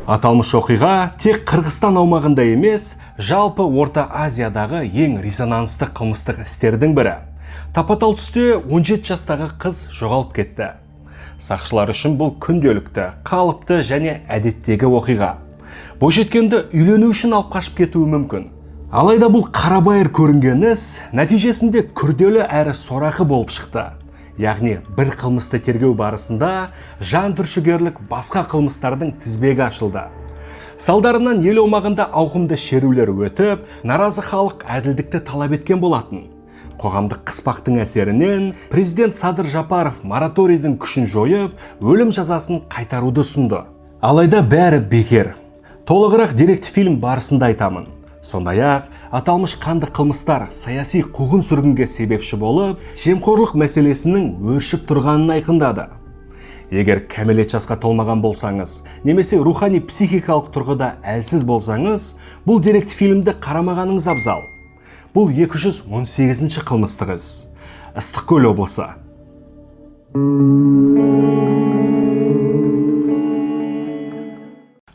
Аталмыш оқиға тек Қырғызстан аумағында емес, жалпы Орта Азиядағы ең резонансты қылмыстық істердің бірі. Тапа-тал түсте 17 жастағы қыз жоғалып кетті. Сақшылар үшін бұл күнделікті, қалыпты және әдеттегі оқиға. Бойжеткенді үйлену үшін алып қашып кетуі мүмкін. Алайда бұл қарабайыр көрінген іс нәтижесінде күрделі әрі сорақы болып шықты. Яғни бір қылмысты тергеу барысында жан түршігерлік басқа қылмыстардың тізбегі ашылды. Салдарынан ел аумағында ауқымды шерулер өтіп, наразы халық әділдікті талап еткен болатын. Қоғамдық қыспақтың әсерінен президент Садыр Жапаров мораторийдің күшін жойып, өлім жазасын қайтаруды ұсынды. Алайда бәрі бекер. Толығырақ деректі фильм барысында айтамын. Сондай-ақ, аталмыш қанды қылмыстар саяси қуғын-сүргінге себепші болып, жемқорлық мәселесінің өршіп тұрғанын айқындады. Егер кәмелет жасқа толмаған болсаңыз, немесе рухани психикалық тұрғыда әлсіз болсаңыз, бұл деректі фильмді қарамағаныңыз абзал. Бұл 218-ші қылмыстық іс. Ыстықкөл облысы.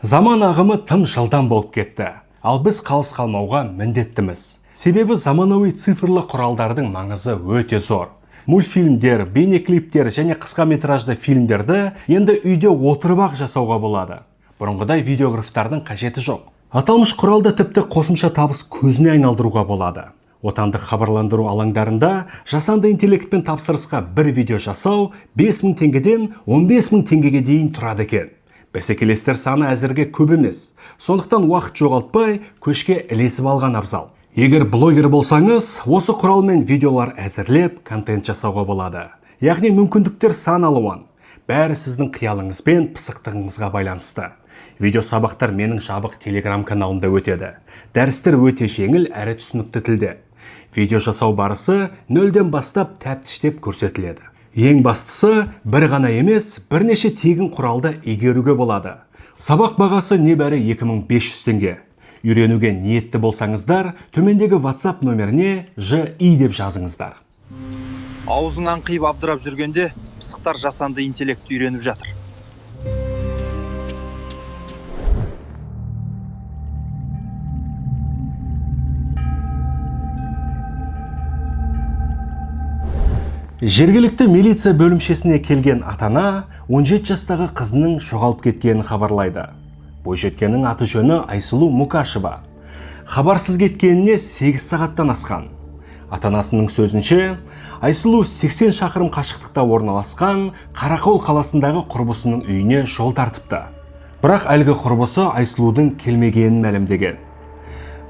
Заман ағымы тым жылдам болып кетті. Ал біз қалыс қалмауға міндеттіміз. Себебі заманауи цифрлы құралдардың маңызы өте зор. Мультфильмдер, бейнеклиптер және қысқа метражды фильмдерді енді үйде отырып-ақ жасауға болады. Бұрынғыдай видеографтардың қажеті жоқ. Аталмыш құралды тіпті қосымша табыс көзіне айналдыруға болады. Отандық хабарландыру алаңдарында жасанды интеллектпен тапсырысқа бір видео жасау 5000 теңгеден 15000 теңгеге дейін тұрады екен. Бәсекелестер саны әзірге көп емес. Сондықтан уақыт жоғалтпай, көшке ілесіп алған абзал. Егер блогер болсаңыз, осы құралмен видеолар әзірлеп, контент жасауға болады. Яғни мүмкіндіктер сан алуан. Бәрі сіздің қиялыңыз бен пысықтығыңызға байланысты. Видео сабақтар менің жабық телеграм каналымда өтеді. Дәрістер өте жеңіл әрі түсінікті тілде. Видео жасау барысы нөлден бастап тәптіштеп көрсетіледі. Ең бастысы, бір ғана емес, бірнеше тегін құралды игеруге болады. Сабақ бағасы небәрі 2500 теңге. Үйренуге ниетті болсаңыздар, төмендегі WhatsApp нөміріне ЖИ деп жазыңыздар. Аузың аңқиып абдырап жүргенде, пысықтар жасанды интеллектті үйреніп жатыр. Жергілікті милиция бөлімшесіне келген атана 17 жастағы қызының жоғалып кеткенін хабарлайды. Бойжеткеннің аты жөні Айсұлу Мукашева. Хабарсыз кеткеніне 8 сағаттан асқан. Атанасының сөзінше, Айсұлу 80 шақырым қашықтықта орналасқан Қарақол қаласындағы құрбысының үйіне жол тартыпты. Бірақ әлгі құрбысы Айсұлудың келмегенін мәлімдеген.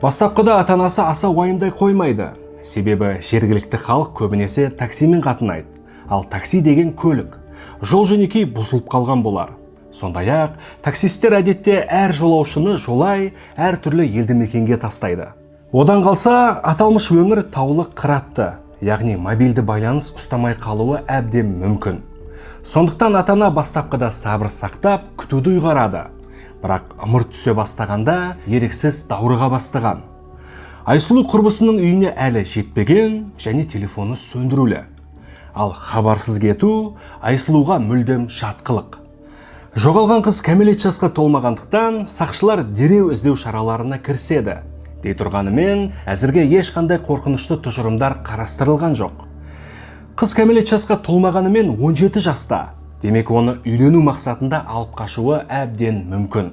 Бастапқыда атанасы аса уайымдай қоймайды. Себебі жергілікті халық көбінесе таксимен қатынайды. Ал такси деген көлік. Жол-жөнекей бұзылып қалған болар. Сондай-ақ, таксистер әдетте әр жолаушыны жолай әр түрлі елді мекенге тастайды. Одан қалса, аталмыш өңір таулы қыратты, яғни мобильді байланыс ұстамай қалуы әбден мүмкін. Сондықтан атана бастапқыда сабыр сақтап, күтуді ұйғарады. Бірақ ымырт түсе бастағанда еріксіз даурыға бастаған. Айсұлу құрбысының үйіне әлі жетпеген және телефоны сөндірулі. Ал хабарсыз кету Айсұлуға мүлдем жатқылық. Жоғалған қыз кәмелет жасқа толмағандықтан сақшылар дереу іздеу шараларына кіріседі. Дей тұрғанымен, әзірге ешқандай қорқынышты тұжырымдар қарастырылған жоқ. Қыз кәмелет жасқа толмағанымен 17 жаста. Демек оны үйлену мақсатында алып қашуы әбден мүмкін.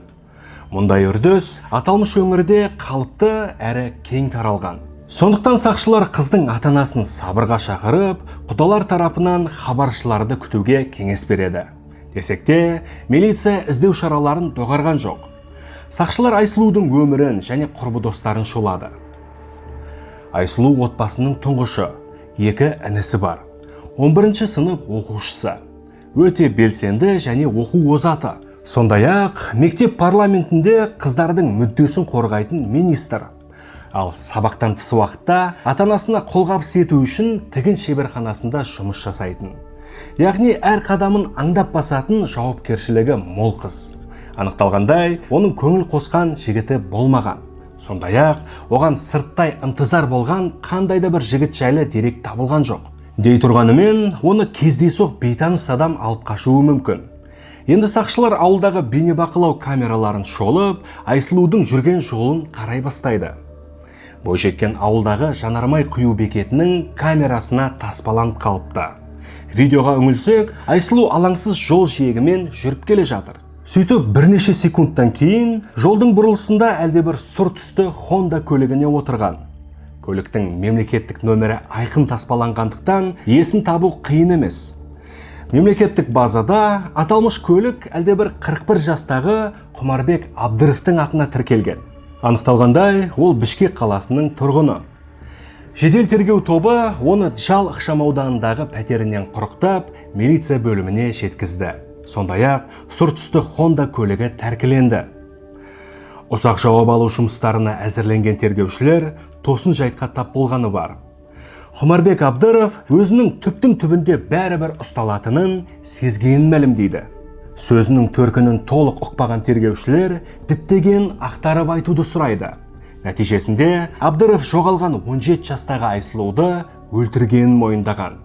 Мұндай үрдіс аталмыш өңірде қалыпты әрі кең таралған. Сондықтан сақшылар қыздың ата-анасын сабырға шақырып, құдалар тарапынан хабаршыларды күтуге кеңес береді. Десек те, милиция іздеу шараларын доғарған жоқ. Сақшылар Айсұлудың өмірін және құрбы достарын шолады. Айсұлу отбасының тұңғышы, 2 інісі бар. 11-ші сынып оқушысы. Өте белсенді және оқу озаты. Сондай-ақ, мектеп парламентінде қыздардың мүддесін қорғайтын министр. Ал сабақтан тыс уақытта ата-анасына қолғабыс ету үшін тігін шеберханасында жұмыс жасайтын. Яғни әр қадамын аңдап басатын жауапкершілігі мол қыз. Анықталғандай, оның көңіл қосқан жігіті болмаған. Сондай-ақ, оған сырттай ынтызар болған қандайда бір жігіт жайлы дерек табылған жоқ. Дей тұрғанымен, оны кездейсоқ бейтаныс адам алып қашуы мүмкін. Енді сақшылар ауылдағы бейнебақылау камераларын шолып, Айсұлудың жүрген жолын қарай бастайды. Бойжеткен ауылдағы жанармай құю бекетінің камерасына таспаланып қалыпты. Видеоға үңілсек, Айсұлу алаңсыз жол жиегімен жүріп келе жатыр. Сөйтіп бірнеше секундтан кейін жолдың бұрылысында әлдебір сұр түсті Honda көлігіне отырған. Көліктің мемлекеттік нөмірі айқын таспаланғандықтан есін табу қиын емес. Мемлекеттік базада аталмыш көлік әлдебір 41 жастағы Құмарбек Абдыровтың атына тіркелген. Анықталғандай, ол Бішкек қаласының тұрғыны. Жедел тергеу тобы оны Жал ықшамауданындағы пәтерінен құрықтап, милиция бөліміне жеткізді. Сондай-ақ сұр түсті Honda көлігі тәркіленді. Ұсақ жауап алу жұмыстарына әзірленген тергеушілер тосын жайтқа тап болғаны бар. Құмарбек Абдыров өзінің түптің түбінде бәрібір ұсталатынын сезгенін мәлімдейді. Сөзінің төркінін толық ұқпаған тергеушілер діттеген ақтарып айтуды сұрайды. Нәтижесінде Абдыров жоғалған 17 жастағы Айсұлуды өлтіргенін мойындаған.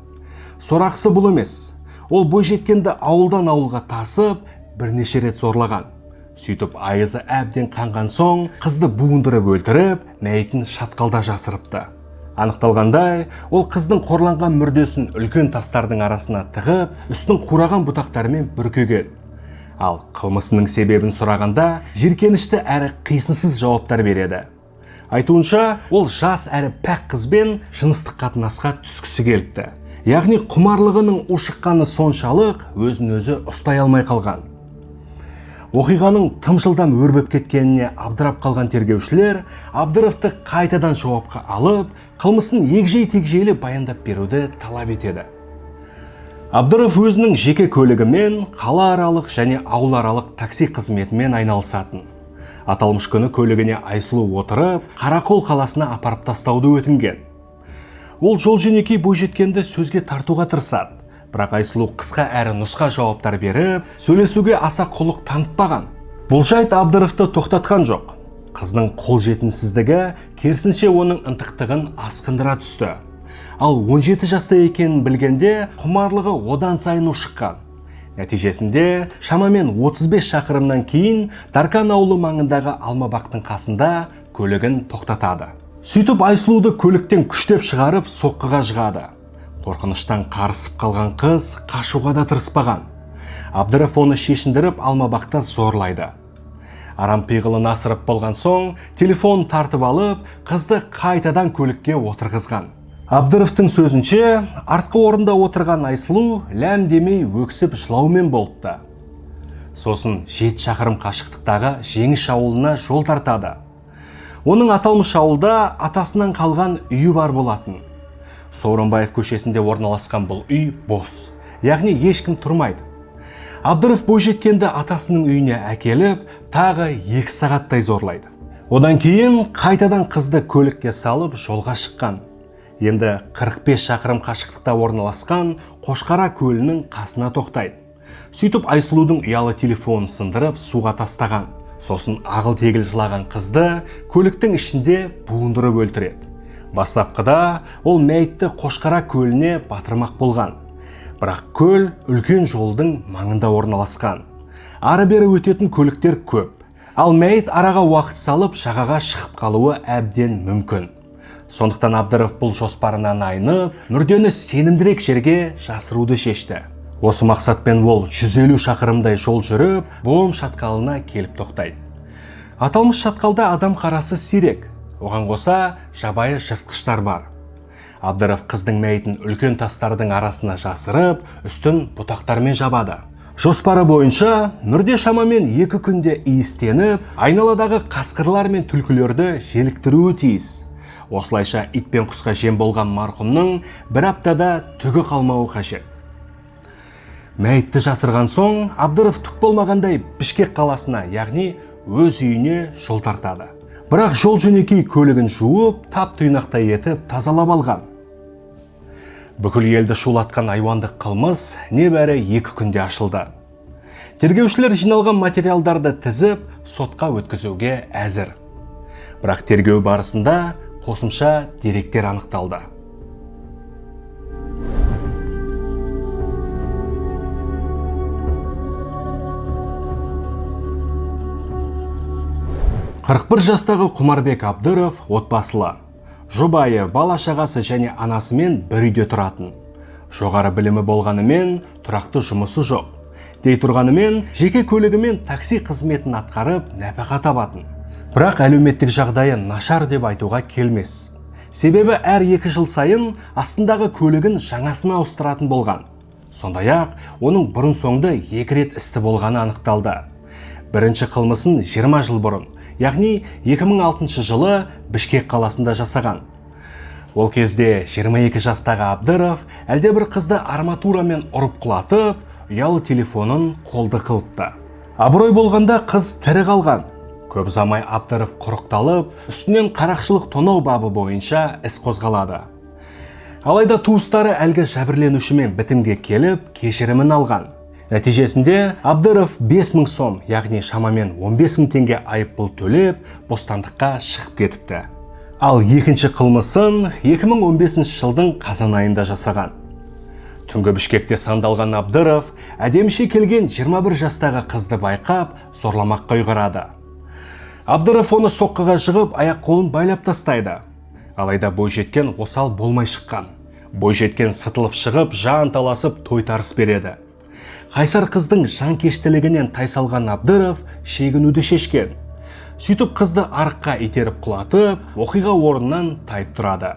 Сорақысы бұл емес. Ол бойжеткенді ауылдан ауылға тасып, бірнеше рет зорлаған. Сөйтіп айызы әбден қанған соң, қызды буындырып өлтіріп, мәйітін шатқалда жасырыпты. Анықталғандай, ол қыздың қорланған мүрдесін үлкен тастардың арасына тығып, үстін қураған бұтақтармен бүркеген. Ал қылмысының себебін сұрағанда, жиіркенішті әрі қисынсыз жауаптар береді. Айтуынша, ол жас әрі пәк қызбен жыныстық қатынасқа түскісі келіпті. Яғни құмарлығының ушыққаны соншалық өзін өзі ұстай алмай қалған. Оқиғаның тым жылдам өрбіп кеткеніне абдырап қалған тергеушілер Абдыровты қайтадан жауапқа алып, қылмысын егжей-тегжейлі баяндап беруді талап етеді. Абдыров өзінің жеке көлігімен қалааралық және ауыларалық такси қызметімен айналысатын. Аталмыш күні көлігіне Айсұлу отырып, Қарақол қаласына апарып тастауды өтінген. Ол жол-жөнекей бойжеткенді сөзге тартуға тырысады. Бірақ Айсұлу қысқа әрі нұсқа жауаптар беріп, сөйлесуге аса құлық танытпаған. Бұл жайт Абдыровты тоқтатқан жоқ. Қыздың қолжетімсіздігі керісінше оның ынтықтығын асқындыра түсті. Ал 17 жаста екенін білгенде құмарлығы одан сайын ушыққан. Нәтижесінде шамамен 35 шақырымнан кейін Дарқан ауылы маңындағы Алмабақтың қасында көлігін тоқтатады. Сөйтіп Айсұлуды көліктен күштеп шығарып соққыға жығады. Қорқыныштан қарысып қалған қыз қашуға да тырыспаған. Абдыров оны шешіндіріп Алмабақта зорлайды. Арам пиғылын асырып болған соң, телефон тартып алып, қызды қайтадан көлікке отырғызған. Абдыровтың сөзінше, артқы орында отырған Айсұлу ләм демей өксіп жылаумен болыпты. Сосын 7 шақырым қашықтықтағы Жеңіш ауылына жол тартады. Оның аталмыш ауылда атасынан қалған үйі бар болатын. Сооронбаев көшесінде орналасқан бұл үй бос, яғни ешкім тұрмайды. Абдыров бойжеткенді атасының үйіне әкеліп, тағы 2 сағаттай зорлайды. Одан кейін қайтадан қызды көлікке салып жолға шыққан. Енді 45 шақырым қашықтықта орналасқан Қошқара көлінің қасына тоқтайды. Сөйтіп Айсұлудың ұялы телефонын сындырып суға тастаған. Сосын ағыл-тегіл жылаған қызды көліктің ішінде буындырып өлтіреді. Бастапқыда ол мәйітті Қошқара көліне батырмақ болған. Бірақ көл үлкен жолдың маңында орналасқан. Ары-бері өтетін көліктер көп. Ал мәйіт араға уақыт салып жағаға шығып қалуы әбден мүмкін. Сондықтан Абдыров бұл жоспарынан айнып, мүрдені сенімдірек жерге жасыруды шешті. Осы мақсатпен ол 150 шақырымдай жол жүріп, Бом шатқалына келіп тоқтайды. Аталмыш шатқалда адам қарасы сирек. Оған қоса жабайы жыртқыштар бар. Абдыров қыздың мәйітін үлкен тастардың арасына жасырып, үстін бұтақтармен жабады. Жоспары бойынша мүрде шамамен 2 күнде иістеніп, айналадағы қасқырлар мен түлкілерді желіктіруі тиіс. Осылайша ит пен құсқа жем болған марқұмның 1 аптада түгі қалмауы қажет. Мәйітті жасырған соң, Абдыров түк болмағандай Бішкек қаласына, яғни өз үйіне жол тартады. Бірақ жол жөнекей көлігін жуып, тап-тұйнақтай етіп тазалап алған. Бүкіл елді шулатқан айуандық қылмыс небәрі 2 күнде ашылды. Тергеушілер жиналған материалдарды тізіп, сотқа өткізуге әзір. Бірақ тергеу барысында қосымша деректер анықталды. 41 жастағы Құмарбек Абдыров отбасылы. Жұбайы, бала шағасы және анасымен бір үйде тұратын. Жоғары білімі болғанымен тұрақты жұмысы жоқ. Дей тұрғанымен жеке көлігімен такси қызметін атқарып нәпақа табатын. Бірақ әлеуметтік жағдайы нашар деп айтуға келмес. Себебі әр 2 жыл сайын астындағы көлігін жаңасына ауыстыратын болған. Сондай-ақ, оның бұрын соңды 2 рет істі болғаны анықталды. Бірінші қылмысын 20 жыл бұрын, яғни 2006 жылы Бішкек қаласында жасаған. Ол кезде 22 жастағы Абдыров әлде бір қызды арматурамен ұрып құлатып, ұялы телефонын қолды қылыпты. Абырой болғанда қыз тірі қалған. Көп ұзамай Абдыров құрықталып, үстінен қарақшылық тонау бабы бойынша іс қозғалады. Алайда туыстары әлгі жәбірленушімен бітімге келіп, кешірімін алған. Нәтижесінде Абдыров 5000 сом, яғни шамамен 15000 теңге айыппұл төлеп, бостандыққа шығып кетіпті. Ал екінші қылмысын 2015 жылдың қазан айында жасаған. Түнгі Бішкекте сандалған Абдыров әдеміше келген 21 жастағы қызды байқап, зорламаққа ұйғарады. Абдыров оны соққыға жығып, аяқ-қолын байлап тастайды. Алайда бойжеткен осал болмай шыққан. Бойжеткен сытылып шығып, жан таласып, тойтарыс береді. Қайсар қыздың жанкештілігінен тайсалған Абдыров шегінуді шешкен. Сөйтіп қызды арыққа итеріп құлатып, оқиға орнынан тайып тұрады.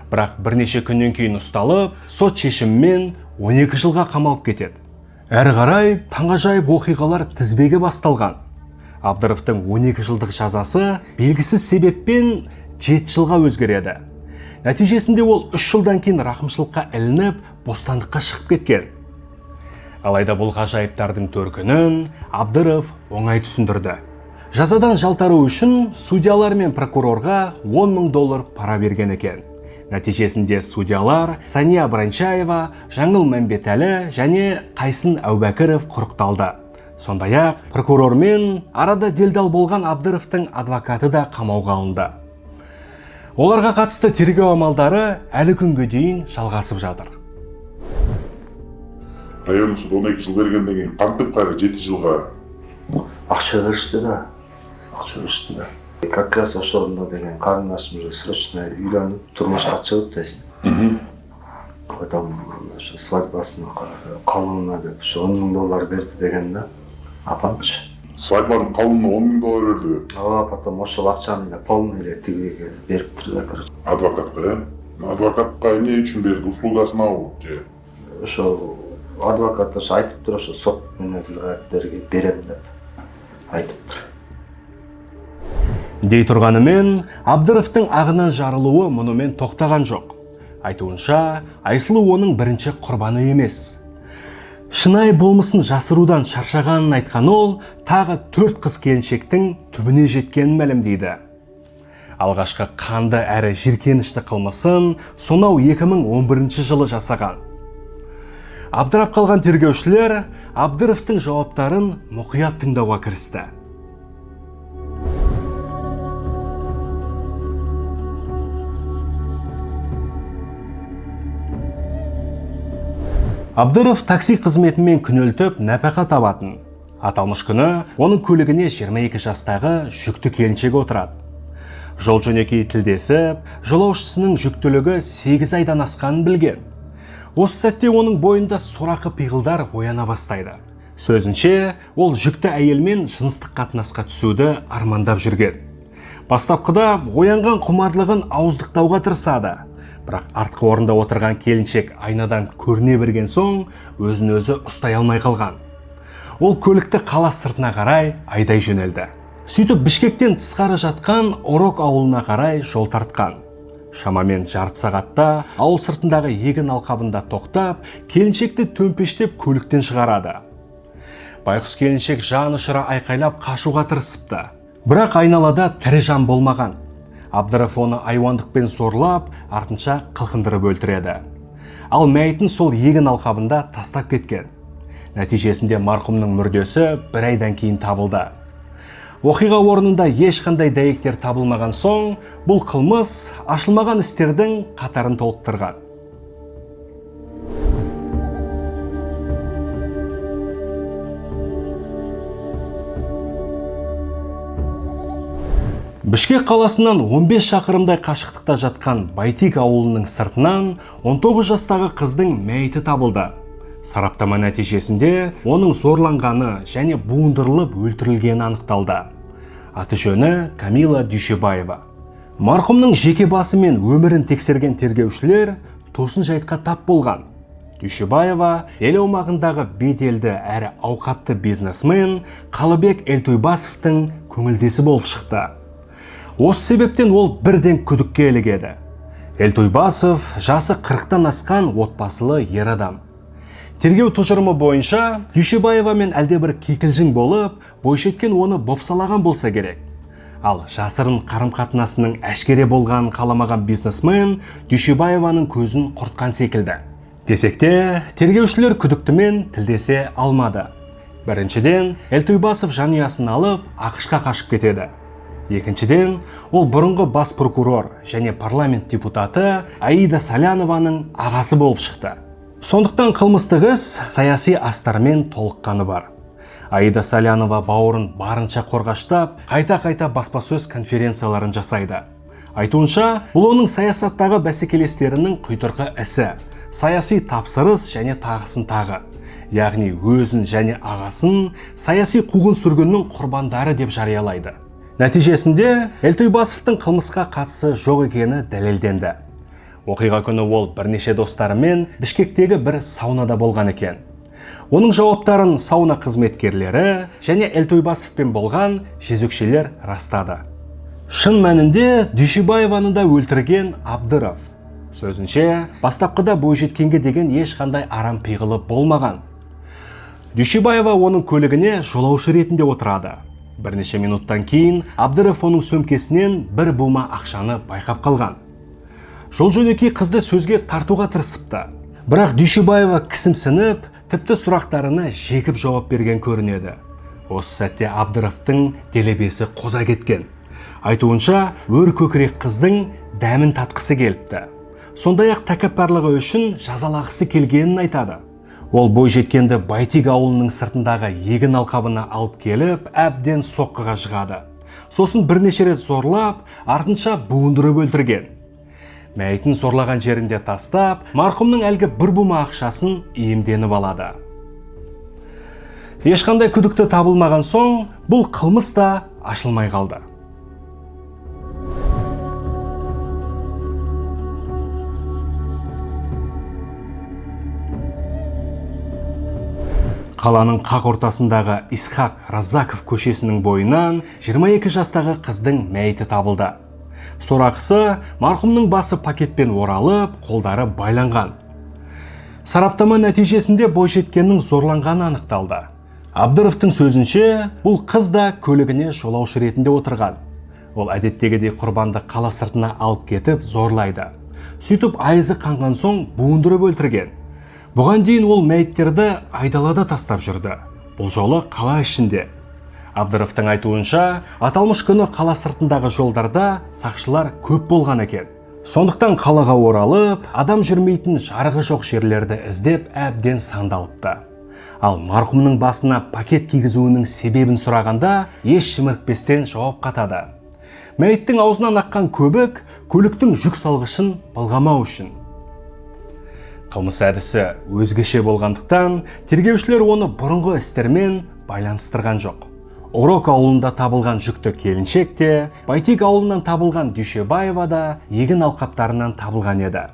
Бірақ бірнеше күннен кейін ұсталып, сот шешімімен 12 жылға қамалып кетеді. Әрі қарай таңғажайып оқиғалар тізбегі басталған. Абдыровтың 12 жылдық жазасы белгісіз себеппен 7 жылға өзгереді. Нәтижесінде ол 3 жылдан кейін рақымшылыққа ілініп, бостандыққа шығып кеткен. Алайда бұл ғажайыптардың төркінін Абдыров оңай түсіндірді. Жазадан жалтару үшін судьялар мен прокурорға $10,000 пара берген екен. Нәтижесінде судьялар Сания Бранчаева, Жаңыл Мәмбетәлі және Қайсын Әубәкіров құрықталды. Сондай-ақ, прокурормен арада делдал болған Абдыровтың адвокаты да қамауға алынды. Оларға қатысты тергеу амалдары әлі күнге дейін жалғасып жатыр. Районный суд 12 жыл бергеннен кейін қантып қайры 7 жылға. Ақша берішті да. Как раз ошолунда деген қарындашым срочно үйленіп, тұрмышқа шығып дейсін. Потом свадьбасын қалыңына деп $10,000 берді деген да. Апамшы. Свадьбаның қалыңына $10,000 берді. Потом ошол ақшаны да полный тегеге беріп тұрды. Адвокатқа, адвокатқа не үшін берді? Услугасын ау? Ошол адвокат айтып тұр, ошол сот менеджерлерге берем деп айтып тұр. Дей тұрғанымен, Абдыровтың ағынан жарылуы мұнымен тоқтаған жоқ. Айтуынша, Айсұлу оның бірінші құрбаны емес. Шынайы болмысын жасырудан шаршағанын айтқан ол, тағы 4 қыз келіншектің түбіне жеткенін мәлімдейді. Алғашқы қанды әрі жиіркенішті қылмысын сонау 2011 жылы жасаған. Абдырап қалған тергеушілер Абдыровтың жауаптарын мұқият тыңдауға кірісті. Абдыров такси қызметімен күнелтіп нәпақа табатын. Аталмыш күні оның көлігіне 22 жастағы жүкті келіншек отырады. Жол жөнекей тілдесіп, жолаушысының жүктілігі 8 айдан асқанын білген. Осы сәтте оның бойында сорақы пиғылдар ояна бастайды. Сөзінше, ол жүкті әйелмен жыныстық қатынасқа түсуді армандап жүрген. Бастапқыда оянған құмарлығын ауыздықтауға тырысады. Бірақ артқы орында отырған келіншек айнадан көріне берген соң, өзін өзі ұстай алмай қалған. Ол көлікті қала сыртына қарай айдай жөнелді. Сөйтіп Бішкектен тысқары жатқан Орок ауылына қарай жол тартқан. Шамамен жарты сағатта ауыл сыртындағы егін алқабында тоқтап, келіншекті төмпештеп көліктен шығарады. Байқұс келіншек жан ұшыра айқайлап қашуға тырысыпты. Бірақ айналада тірі жан болмаған. Абдыров оны айуандықпен зорлап, артынша қылқындырып өлтіреді. Ал мәйітін сол егін алқабында тастап кеткен. Нәтижесінде марқұмның мүрдесі 1 айдан кейін табылды. Оқиға орнында ешқандай дәйектер табылмаған соң, бұл қылмыс ашылмаған істердің қатарын толықтырған. Бішкек қаласынан 15 шақырымдай қашықтықта жатқан Байтик ауылының сыртынан 19 жастағы қыздың мәйіті табылды. Сараптама нәтижесінде оның зорланғаны және буындырылып өлтірілгені анықталды. Аты жөні Камила Дүйшебаева. Марқұмның жеке басы мен өмірін тексерген тергеушілер тосын жайтқа тап болған. Дүйшебаева ел аумағындағы беделді әрі ауқатты бизнесмен Қалыбек Элтойбасовтың көңілдесі болып шықты. Осы себептен ол бірден күдікке ілігеді. Элтойбасов жасы 40-тан асқан отбасылы ер адам. Тергеу тұжырымы бойынша Дүйшебаева мен әлдебір кикілжің болып, бойжеткен оны бопсалаған болса керек. Ал жасырын қарым-қатынасының әшкере болғанын қаламаған бизнесмен Дүйшебаеваның көзін құртқан секілді. Десек те, тергеушілер күдіктімен тілдесе алмады. Біріншіден, Элтойбасов жанұясын алып, ақшқа қашып кетеді. Екіншіден, ол бұрынғы бас прокурор және парламент депутаты Аида Салянованың ағасы болып шықты. Сондықтан қылмыстық іс саяси астармен толыққаны бар. Аида Салянова бауырын барынша қорғаштап, қайта-қайта баспасөз конференцияларын жасайды. Айтуынша, бұл оның саясаттағы бәсекелестерінің құйтырқы ісі, саяси тапсырыс және тағысын тағы. Яғни өзін және ағасын саяси қуғын сүргіннің құрбандары деп жариялайды. Нәтижесінде Элтойбасовтың қылмысқа қатысы жоқ екені дәлелденді. Оқиға күні ол бірнеше достарымен Бішкектегі бір саунада болған екен. Оның жауаптарын сауна қызметкерлері және Элтойбасовпен болған жезөкшелер растады. Шын мәнінде Дүйшебаеваны да өлтірген Абдыров. Сөзінше, бастапқыда бойжеткенге деген ешқандай арам пиғылы болмаған. Дүйшебаева оның көлігіне жолаушы ретінде отырады. Бірнеше минуттан кейін Абдыров оның сөмкесінен бір бума ақшаны байқап қалған. Жол-жөнекей қызды сөзге тартуға тырысыпты. Бірақ Дүйшебаева кісімсініп, тіпті сұрақтарына жекіп жауап берген көрінеді. Осы сәтте Абдыровтың делебесі қоза кеткен. Айтуынша, өр көкірек қыздың дәмін татқысы келіпті. Сондай-ақ тәкаппарлығы үшін жазалағысы келгенін айтады. Ол бойжеткенді Байтик ауылының сыртындағы егін алқабына алып келіп, әбден соққыға жығады. Сосын бірнеше рет зорлап, артынша буындырып өлтірген. Мәйітін сорлаған жерінде тастап, марқұмның әлгі бір бума ақшасын иемденіп алады. Ешқандай күдікті табылмаған соң, бұл қылмыс та ашылмай қалды. Қаланың қақ ортасындағы Исхақ Разаков көшесінің бойынан 22 жастағы қыздың мәйіті табылды. Сорақысы, марқұмның басы пакетпен оралып, қолдары байланған. Сараптама нәтижесінде бойжеткеннің зорланғаны анықталды. Абдыровтың сөзінше, бұл қыз да көлігіне жолаушы ретінде отырған. Ол әдеттегідей құрбанды қала сыртына алып кетіп зорлайды. Сөйтіп айызы қанған соң буындырып өлтірген. Бұған дейін ол мәйіттерді айдалада тастап жүрді. Бұл жолы қала ішінде. Абдыровтың айтуынша, аталмыш күні қала сыртындағы жолдарда сақшылар көп болған екен. Сондықтан қалаға оралып, адам жүрмейтін жарығы жоқ жерлерді іздеп әбден сандалыпты. Ал марқұмның басына пакет кигізуінің себебін сұрағанда, еш шімірікпестен жауап қатады. Мәйіттің аузынан аққан көбік көліктің жүк салғышын былғамау үшін. Қылмыс әдісі өзгеше болғандықтан, тергеушілер оны бұрынғы істермен байланыстырған жоқ. Орок ауылында табылған жүкті келіншек те, Байтик ауылынан табылған Дүйшебаева да егін алқаптарынан табылған еді.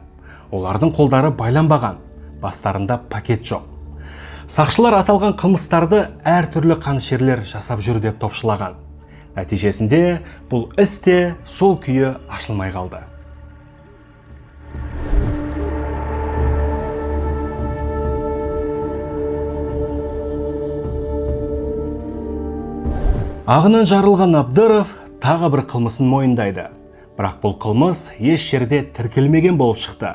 Олардың қолдары байланбаған, бастарында пакет жоқ. Сақшылар аталған қылмыстарды әртүрлі қанішерлер жасап жүр деп топшылаған. Нәтижесінде бұл іс те сол күйі ашылмай қалды. Ағынан жарылған Абдыров тағы бір қылмысын мойындайды. Бірақ бұл қылмыс еш жерде тіркелмеген болып шықты.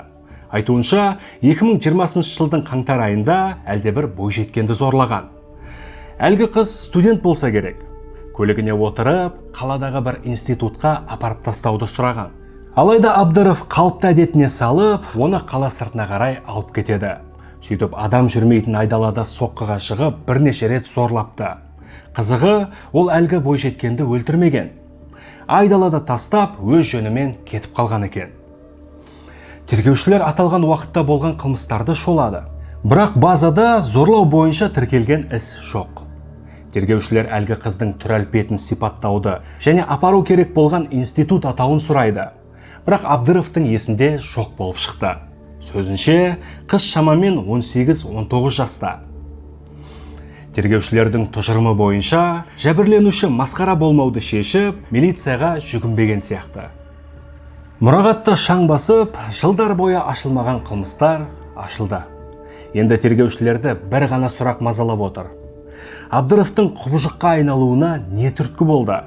Айтуынша, 2020 жылдың қаңтар айында әлдебір бойжеткенді зорлаған. Әлгі қыз студент болса керек. Көлігіне отырып, қаладағы бір институтқа апарып тастауды сұраған. Алайда Абдыров қалыпты әдетіне салып, оны қала сыртына қарай алып кетеді. Сөйтіп адам жүрмейтін айдалада соққыға шығып, бірнеше рет зорлапты. Қызығы, ол әлгі бойжеткенді өлтірмеген. айдалада тастап өз жөнімен кетіп қалған екен. Тергеушілер аталған уақытта болған қылмыстарды шолады. Бірақ базада зорлау бойынша тіркелген іс жоқ. Тергеушілер әлгі қыздың түр әлпетін сипаттауды және апару керек болған институт атауын сұрайды. Бірақ Абдыровтың есінде жоқ болып шықты. Сөзінше, қыз шамамен 18-19 жаста. Тергеушілердің тұжырымы бойынша, жәбірленуші масқара болмауды шешіп, милицияға жүгінбеген сияқты. Мұрағатта шаң басып, жылдар бойы ашылмаған қылмыстар ашылды. Енді тергеушілерді бір ғана сұрақ мазалап отыр. Абдыровтың құбыжыққа айналуына не түрткі болды?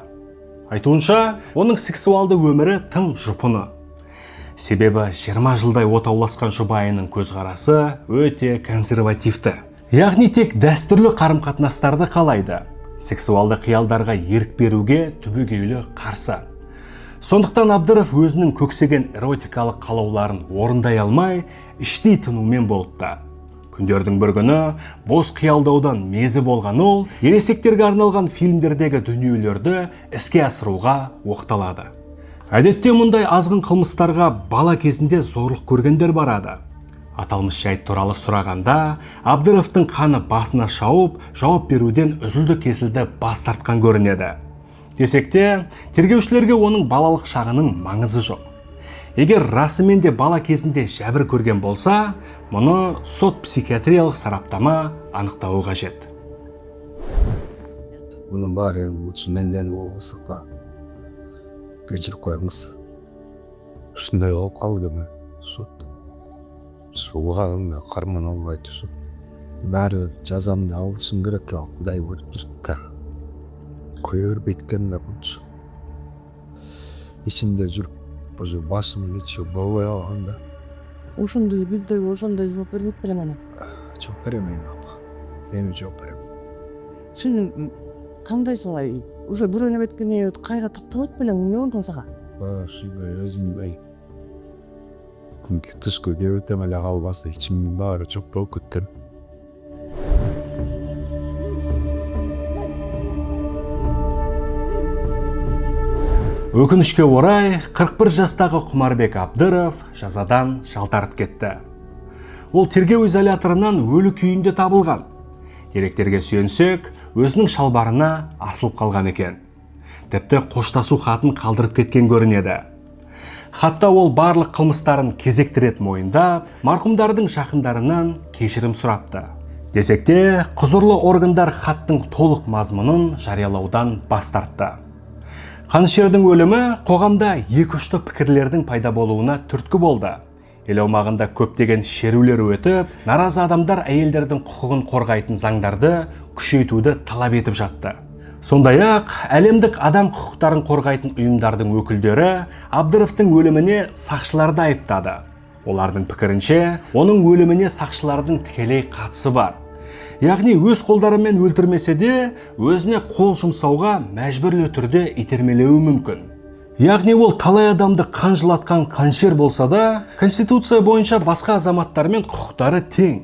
Айтуынша, оның сексуалды өмірі тым жұпыны. Себебі 20 жылдай отауласқан жұбайының көзқарасы өте консервативті. Яғни тек дәстүрлі қарым-қатынастарды қалайды. Сексуалды қиялдарға ерік беруге түбегейлі қарсы. Сондықтан Абдыров өзінің көксеген эротикалық қалауларын орындай алмай, іштей тынумен болыпты. Күндердің бір күні бос қиялдаудан мезі болған ол, ересектерге арналған фильмдердегі дүниелерді іске асыруға оқталады. Әдетте мұндай азғын қылмыстарға бала кезінде зорлық көргендер барады. Аталмыш жайт туралы сұрағанда, Абдыровтың қаны басына шауып, жауап беруден үзілді кесілді бас тартқан көрінеді. Десек те, тергеушілерге оның балалық шағының маңызы жоқ. Егер расымен де бала кезінде жәбір көрген болса, мұны сот психиатриялық сараптама анықтауы қажет. Бұның бары менден болсақта кешіріп қойыңыз. Шындай болып қалды ма сот? Суғағында қарман албай түсіп, бәрі жазамды алышым керек құдай көріп тұрды. Қойыр беткенде бұншы. Ішінде жүріп, бұзы басым кетші болбай алғанда. Ошондой бизде ошондой жооп бербейт белең ана. Жооп беремейм апа. Эми жооп берем. Сен кандайсың ай? Уже бирөөнө беткене кайра тапталат белең эмне болду сага? Сүйбөй өзүмбөй. Күнки тышкы кебетем эле калбасы ичимдин баары жок болуп кеткен. Өкінішке орай, 41 жастағы Құмарбек Абдыров жазадан жалтарып кетті. Ол тергеу изоляторынан өлі күйінде табылған. Деректерге сүйенсек, өзінің шалбарына асылып қалған екен. Тіпті қоштасу хатын қалдырып кеткен көрінеді. Хатта ол барлық қылмыстарын кезектірет мойындап, марқұмдардың жақындарынан кешірім сұрапты. Десек те, құзырлы органдар хаттың толық мазмұнын жариялаудан бас тартты. Қанішердің өлімі қоғамда екі-үшті пікірлердің пайда болуына түрткі болды. Ел аумағында көптеген шерулер өтіп, наразы адамдар әйелдердің құқығын қорғайтын заңдарды күшейтуді талап етіп жатты. Сондай-ақ, әлемдік адам құқықтарын қорғайтын ұйымдардың өкілдері Абдыровтың өліміне сақшыларды айыптады. Олардың пікірінше, оның өліміне сақшылардың тікелей қатысы бар. Яғни өз қолдарымен өлтірмесе де, өзіне қол жұмсауға мәжбүрлі түрде итермелеуі мүмкін. Яғни ол талай адамды қан жылатқан қаншер болса да, Конституция бойынша басқа азаматтармен құқықтары тең.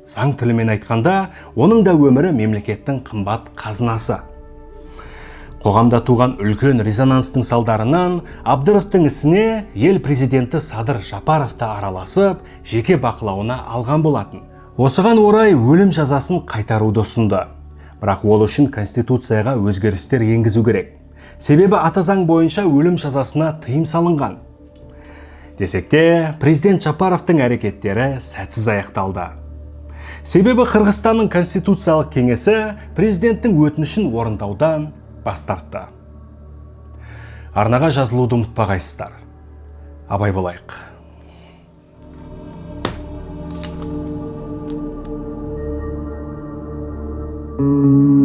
Заң тілімен айтқанда, оның да өмірі мемлекеттің қымбат қазынасы. Қоғамда туған үлкен резонанстың салдарынан Абдыровтың ісіне ел президенті Садыр Жапаров та араласып, жеке бақылауына алған болатын. Осыған орай өлім жазасын қайтаруды ұсынды. Бірақ ол үшін Конституцияға өзгерістер енгізу керек. Себебі ата заң бойынша өлім жазасына тыйым салынған. Десек те, президент Жапаровтың әрекеттері сәтсіз аяқталды. Себебі Қырғызстанның Конституциялық кеңесі президенттің өтінішін орындаудан бас тартты. Арнаға жазылуды ұмытпағайсыздар. Абай болайық. Thank you.